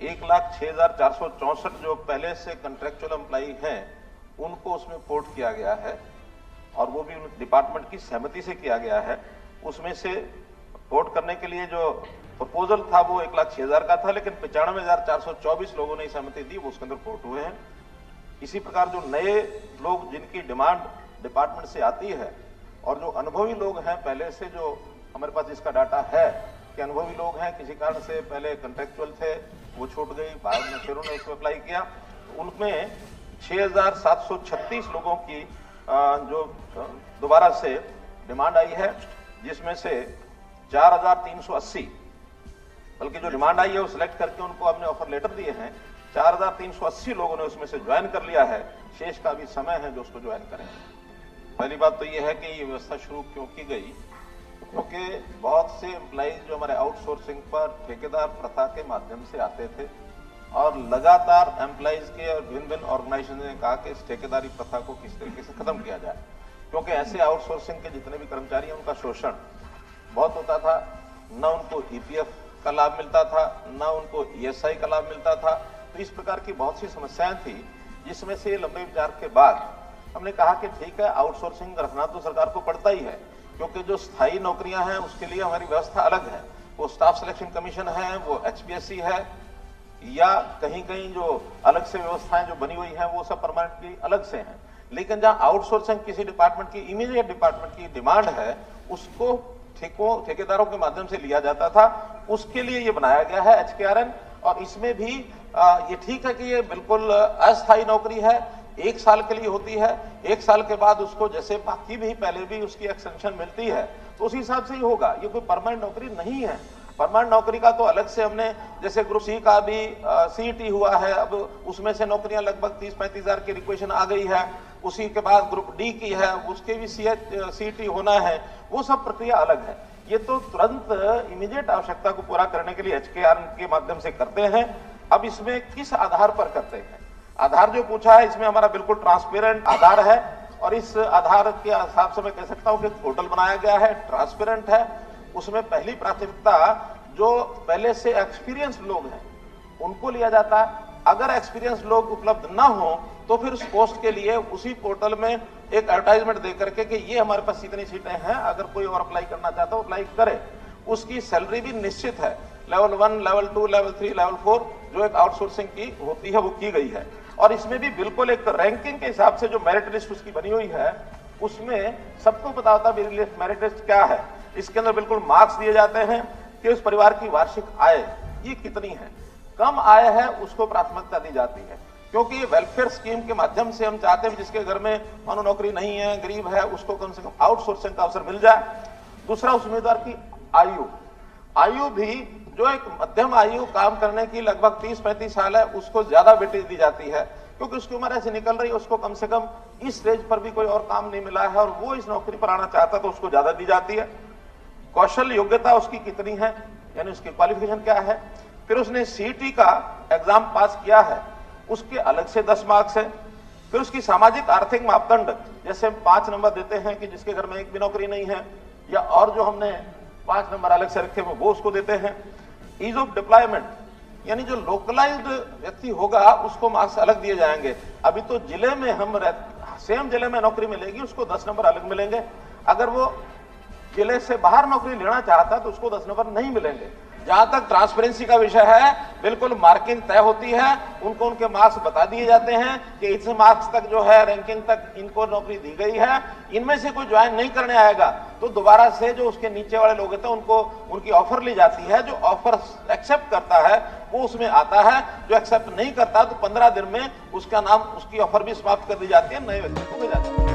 1,06,464 जो पहले से कंट्रेक्चुअल एम्प्लॉई हैं उनको उसमें पोर्ट किया गया है और वो भी डिपार्टमेंट की सहमति से किया गया है। उसमें से पोर्ट करने के लिए जो प्रपोजल था वो 1,06,000 का था, लेकिन 95,424 लोगों ने सहमति दी, वो उसके अंदर पोर्ट हुए हैं। इसी प्रकार जो नए लोग जिनकी डिमांड डिपार्टमेंट से आती है और जो अनुभवी लोग हैं, पहले से जो हमारे पास इसका डाटा है कि अनुभवी लोग हैं, किसी कारण से पहले कंट्रेक्चुअल थे, वो छूट गई, बाद में फिर उन्होंने उसको अप्लाई किया, तो उनमें 6,736 लोगों की जो दोबारा से डिमांड आई है, जिसमें से 4,380 बल्कि जो डिमांड आई है वो सिलेक्ट करके उनको हमने ऑफर लेटर दिए हैं। 4,380 लोगों ने उसमें से ज्वाइन कर लिया है। शेष का भी समय है जो उसको ज्वाइन करें। पहली बात तो ये है कि ये व्यवस्था शुरू क्यों की गई, क्योंकि बहुत से एम्प्लॉइज जो हमारे आउटसोर्सिंग पर ठेकेदार प्रथा के माध्यम से आते थे और लगातार एम्प्लॉइज के और भिन्न भिन्न ऑर्गेनाइजेशन ने कहा कि इस ठेकेदारी प्रथा को किस तरीके से खत्म किया जाए, क्योंकि ऐसे आउटसोर्सिंग के जितने भी कर्मचारी हैं उनका शोषण बहुत होता था। न उनको ईपीएफ का लाभ मिलता था, न उनको ईएसआई का लाभ मिलता था। तो इस प्रकार की बहुत सी समस्याएं थी, जिसमें से लंबे विचार के बाद हमने कहा कि ठीक है, आउटसोर्सिंग रखना तो सरकार को पड़ता ही है, क्योंकि जो स्थायी नौकरियां हैं उसके लिए हमारी व्यवस्था अलग है। वो स्टाफ सिलेक्शन कमीशन है, वो एचपीएससी है, या कहीं कहीं जो अलग से व्यवस्थाएं जो बनी हुई हैं वो सब परमानेंटली अलग से हैं। लेकिन जहां आउटसोर्सिंग किसी डिपार्टमेंट की इमीडिएट डिपार्टमेंट की डिमांड है, उसको ठेकेदारों के माध्यम से लिया जाता था, उसके लिए ये बनाया गया है HKRN। और इसमें भी ये ठीक है कि ये बिल्कुल अस्थायी नौकरी है, 1 साल के लिए होती है। 1 साल के बाद उसको जैसे बाकी भी पहले भी उसकी एक्सटेंशन मिलती है तो उसी हिसाब से ही होगा। ये कोई परमानेंट नौकरी नहीं है। परमानेंट नौकरी का तो अलग से हमने, जैसे ग्रुप सी का भी CET हुआ है, अब उसमें से नौकरियां लगभग 30-35 हजार की रिक्वेशन आ गई है। उसी के बाद ग्रुप डी की है, उसके भी CET होना है। वो सब प्रक्रिया अलग है। ये तो तुरंत इमीडिएट आवश्यकता को पूरा करने के लिए HKRN के माध्यम से करते हैं। अब इसमें किस आधार पर करते हैं, आधार जो पूछा है, इसमें हमारा बिल्कुल ट्रांसपेरेंट आधार है और इस आधार के हिसाब से मैं कह सकता हूं कि पोर्टल बनाया गया है, ट्रांसपेरेंट है। उसमें पहली प्राथमिकता जो पहले से एक्सपीरियंस लोग हैं उनको लिया जाता है। अगर एक्सपीरियंस लोग उपलब्ध ना हो तो फिर उस पोस्ट के लिए उसी पोर्टल में एक एडवर्टाइजमेंट दे करके कि ये हमारे पास इतनी सीटें हैं, अगर कोई और अप्लाई करना चाहता है अप्लाई करे। उसकी सैलरी भी निश्चित है, लेवल 1, लेवल 2, लेवल 3, लेवल 4 जो एक आउटसोर्सिंग की होती है वो की गई है। और इसमें भी बिल्कुल एक रैंकिंग के हिसाब से जो मेरिट लिस्ट उसकी बनी हुई है, उसमें सबको पता होता है मेरिट लिस्ट क्या है। इसके अंदर बिल्कुल मार्क्स दिए जाते हैं कि उस परिवार की वार्षिक आय ये कितनी है। कम आय है उसको प्राथमिकता दी जाती है, क्योंकि ये वेलफेयर स्कीम के माध्यम से हम चाहते हैं जिसके घर में मानो नौकरी नहीं है, गरीब है, उसको कम से कम आउटसोर्सिंग का अवसर मिल जाए। दूसरा, उस उम्मीदवार की आयु भी जो एक मध्यम आयु काम करने की लगभग 30-35 साल है, उसको ज्यादा वेटेज दी जाती है, क्योंकि उसकी उम्र ऐसे निकल रही है, उसको कम से कम इस स्टेज पर भी कोई और काम नहीं मिला है और वो इस नौकरी पर आना चाहता है तो उसको ज्यादा दी जाती है। कौशल योग्यता उसकी कितनी है, यानी उसकी क्वालिफिकेशन क्या है। फिर उसने CET का एग्जाम पास किया है, उसके अलग से 10 मार्क्स है। फिर उसकी सामाजिक आर्थिक मापदंड, जैसे 5 नंबर देते हैं कि जिसके घर में एक भी नौकरी नहीं है, या और जो हमने 5 नंबर अलग से रखे हुए वो उसको देते हैं। ईज ऑफ डिप्लॉयमेंट, यानी जो लोकलाइज्ड व्यक्ति होगा उसको मार्क्स अलग दिए जाएंगे। अभी तो जिले में हम सेम जिले में नौकरी मिलेगी, उसको 10 नंबर अलग मिलेंगे। अगर वो जिले से बाहर नौकरी लेना चाहता तो उसको 10 नंबर नहीं मिलेंगे। जहां तक ट्रांसपेरेंसी का विषय है, बिल्कुल मार्किंग तय होती है, उनको उनके मार्क्स बता दिए जाते हैं कि इस मार्क्स तक जो है रैंकिंग तक इनको नौकरी दी गई है। इनमें से कोई ज्वाइन नहीं करने आएगा तो दोबारा से जो उसके नीचे वाले लोग होते हैं उनको उनकी ऑफर ली जाती है। जो ऑफर एक्सेप्ट करता है वो उसमें आता है, जो एक्सेप्ट नहीं करता तो 15 दिन में उसका नाम, उसकी ऑफर भी समाप्त कर दी जाती है, नए व्यक्ति को मिल जाता है।